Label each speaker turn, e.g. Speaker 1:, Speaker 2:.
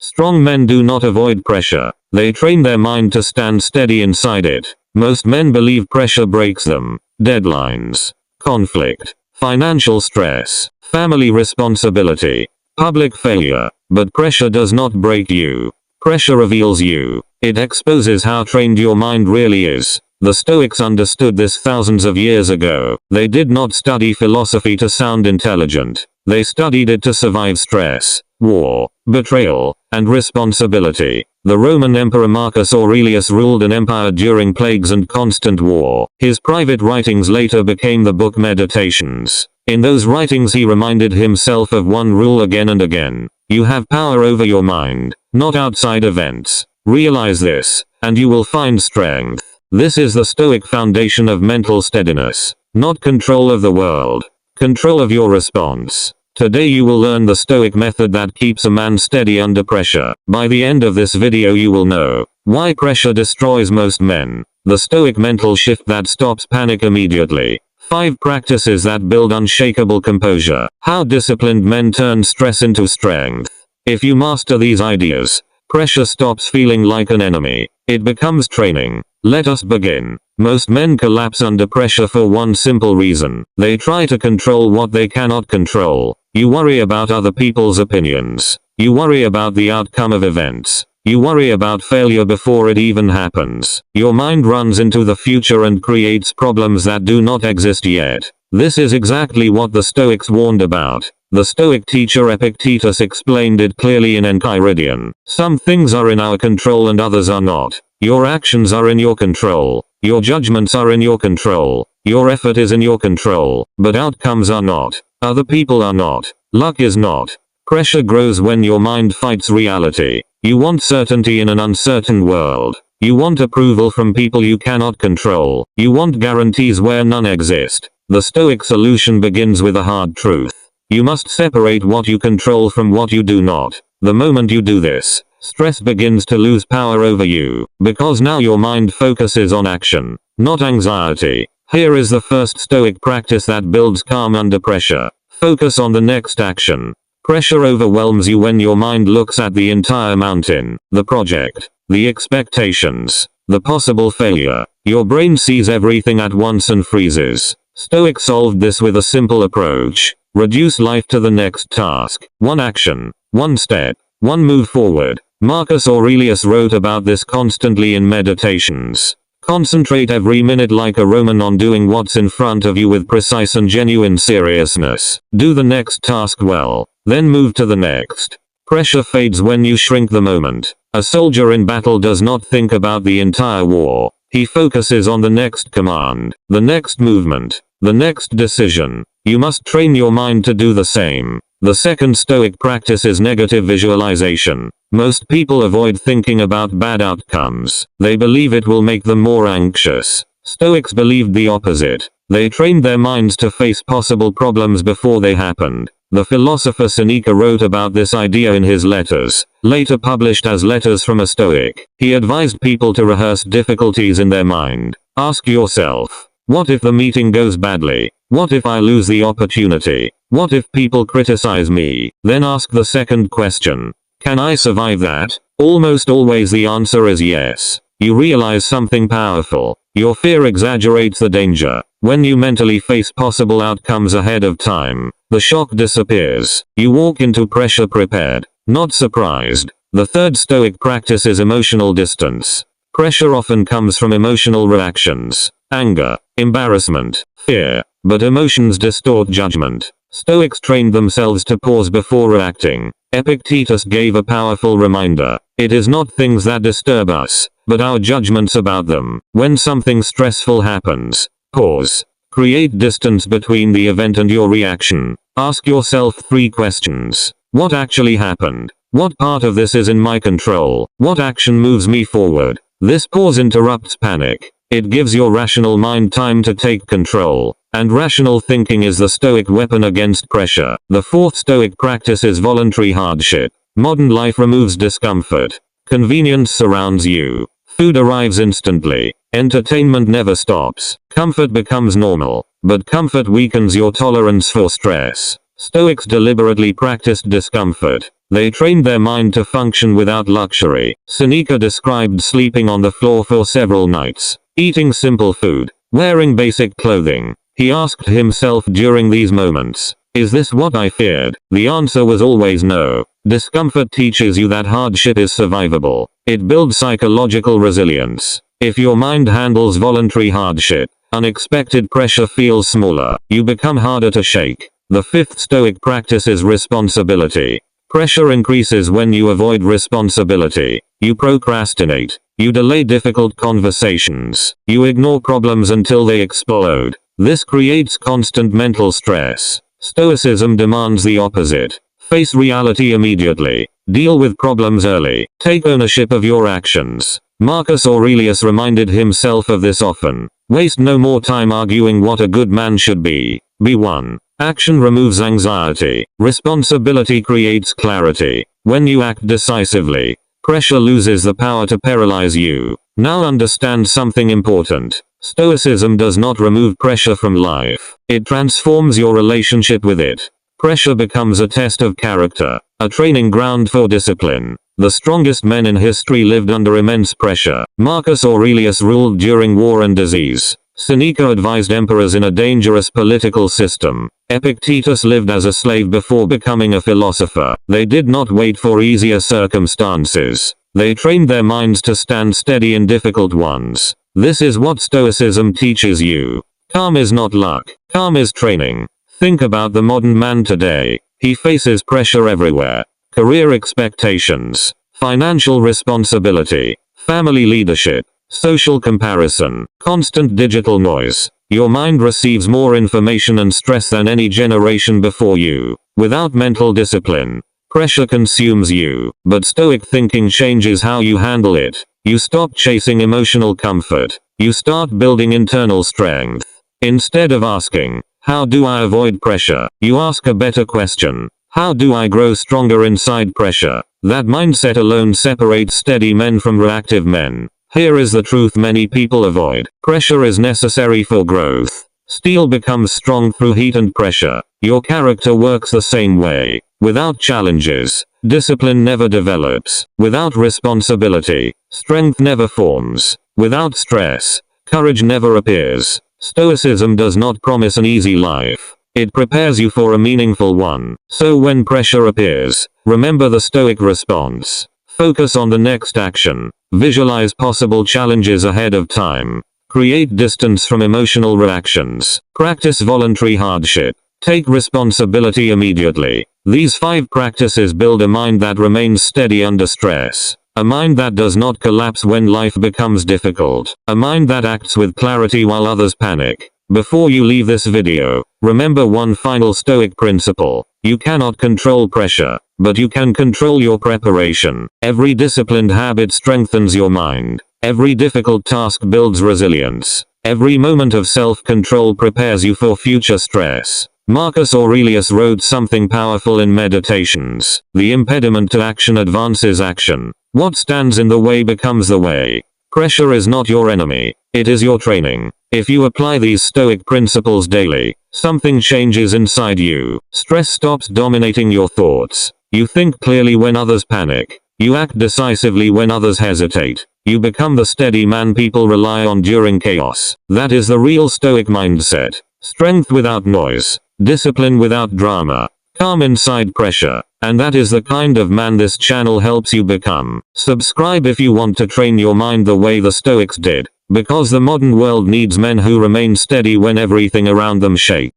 Speaker 1: Strong men do not avoid pressure. They train their mind to stand steady inside it. Most men believe pressure breaks them. Deadlines, conflict, financial stress, family responsibility, public failure. But pressure does not break you. Pressure reveals you. It exposes how trained your mind really is. The Stoics understood this thousands of years ago. They did not study philosophy to sound intelligent. They studied it to survive stress, war, betrayal, and responsibility. The Roman Emperor Marcus Aurelius ruled an empire during plagues and constant war. His private writings later became the book Meditations. In those writings he reminded himself of one rule again and again. You have power over your mind, not outside events. Realize this, and you will find strength. This is the Stoic foundation of mental steadiness. Not control of the world. Control of your response. Today you will learn the Stoic method that keeps a man steady under pressure. By the end of this video you will know why pressure destroys most men. The Stoic mental shift that stops panic immediately. 5 practices that build unshakable composure. How disciplined men turn stress into strength. If you master these ideas, pressure stops feeling like an enemy. It becomes training. Let us begin. Most men collapse under pressure for one simple reason. They try to control what they cannot control. You worry about other people's opinions. You worry about the outcome of events. You worry about failure before it even happens. Your mind runs into the future and creates problems that do not exist yet. This is exactly what the Stoics warned about. The Stoic teacher Epictetus explained it clearly in Enchiridion. Some things are in our control and others are not. Your actions are in your control. Your judgments are in your control. Your effort is in your control. But outcomes are not. Other people are not. Luck is not. Pressure grows when your mind fights reality. You want certainty in an uncertain world. You want approval from people you cannot control. You want guarantees where none exist. The Stoic solution begins with a hard truth. You must separate what you control from what you do not. The moment you do this, stress begins to lose power over you, because now your mind focuses on action, not anxiety. Here is the first Stoic practice that builds calm under pressure. Focus on the next action. Pressure overwhelms you when your mind looks at the entire mountain, the project, the expectations, the possible failure. Your brain sees everything at once and freezes. Stoics solved this with a simple approach. Reduce life to the next task. One action, one step, one move forward. Marcus Aurelius wrote about this constantly in Meditations. Concentrate every minute like a Roman on doing what's in front of you with precise and genuine seriousness. Do the next task well, then move to the next. Pressure fades when you shrink the moment. A soldier in battle does not think about the entire war. He focuses on the next command, the next movement, the next decision. You must train your mind to do the same. The second Stoic practice is negative visualization. Most people avoid thinking about bad outcomes. They believe it will make them more anxious. Stoics believed the opposite. They trained their minds to face possible problems before they happened. The philosopher Seneca wrote about this idea in his letters, later published as Letters from a Stoic. He advised people to rehearse difficulties in their mind. Ask yourself, what if the meeting goes badly? What if I lose the opportunity? What if people criticize me? Then ask the second question. Can I survive that? Almost always the answer is yes. You realize something powerful. Your fear exaggerates the danger. When you mentally face possible outcomes ahead of time, the shock disappears. You walk into pressure prepared, not surprised. The third Stoic practice is emotional distance. Pressure often comes from emotional reactions. Anger, embarrassment, fear. But emotions distort judgment. Stoics trained themselves to pause before reacting. Epictetus gave a powerful reminder. It is not things that disturb us, but our judgments about them. When something stressful happens, pause. Create distance between the event and your reaction. Ask yourself 3 questions. What actually happened? What part of this is in my control? What action moves me forward? This pause interrupts panic. It gives your rational mind time to take control. And rational thinking is the Stoic weapon against pressure. The fourth Stoic practice is voluntary hardship. Modern life removes discomfort. Convenience surrounds you. Food arrives instantly. Entertainment never stops. Comfort becomes normal. But comfort weakens your tolerance for stress. Stoics deliberately practiced discomfort. They trained their mind to function without luxury. Seneca described sleeping on the floor for several nights, eating simple food, wearing basic clothing. He asked himself during these moments, "Is this what I feared?" The answer was always no. Discomfort teaches you that hardship is survivable. It builds psychological resilience. If your mind handles voluntary hardship, unexpected pressure feels smaller. You become harder to shake. The fifth Stoic practice is responsibility. Pressure increases when you avoid responsibility. You procrastinate. You delay difficult conversations. You ignore problems until they explode. This creates constant mental stress. Stoicism demands the opposite. Face reality immediately. Deal with problems early. Take ownership of your actions. Marcus Aurelius reminded himself of this often. Waste no more time arguing what a good man should be. Be one. Action removes anxiety. Responsibility creates clarity. When you act decisively, pressure loses the power to paralyze you. Now understand something important. Stoicism does not remove pressure from life. It transforms your relationship with it. Pressure becomes a test of character, a training ground for discipline. The strongest men in history lived under immense pressure. Marcus Aurelius ruled during war and disease. Seneca advised emperors in a dangerous political system. Epictetus lived as a slave before becoming a philosopher. They did not wait for easier circumstances. They trained their minds to stand steady in difficult ones. This is what Stoicism teaches you. Calm is not luck. Calm is training. Think about the modern man today. He faces pressure everywhere. Career expectations, financial responsibility, family leadership, social comparison, constant digital noise. Your mind receives more information and stress than any generation before you. Without mental discipline, pressure consumes you. But Stoic thinking changes how you handle it. You stop chasing emotional comfort. You start building internal strength. Instead of asking, "How do I avoid pressure?" you ask a better question. How do I grow stronger inside pressure? That mindset alone separates steady men from reactive men. Here is the truth many people avoid. Pressure is necessary for growth. Steel becomes strong through heat and pressure. Your character works the same way. Without challenges, discipline never develops. Without responsibility, strength never forms. Without stress, courage never appears. Stoicism does not promise an easy life. It prepares you for a meaningful one. So when pressure appears, remember the Stoic response. Focus on the next action. Visualize possible challenges ahead of time. Create distance from emotional reactions. Practice voluntary hardship. Take responsibility immediately. These 5 practices build a mind that remains steady under stress. A mind that does not collapse when life becomes difficult. A mind that acts with clarity while others panic. Before you leave this video, remember one final Stoic principle. You cannot control pressure, but you can control your preparation. Every disciplined habit strengthens your mind. Every difficult task builds resilience. Every moment of self-control prepares you for future stress. Marcus Aurelius wrote something powerful in Meditations. The impediment to action advances action. What stands in the way becomes the way. Pressure is not your enemy. It is your training. If you apply these Stoic principles daily, something changes inside you. Stress stops dominating your thoughts. You think clearly when others panic. You act decisively when others hesitate. You become the steady man people rely on during chaos. That is the real Stoic mindset. Strength without noise. Discipline without drama. Calm inside pressure. And that is the kind of man this channel helps you become. Subscribe if you want to train your mind the way the Stoics did. Because the modern world needs men who remain steady when everything around them shakes.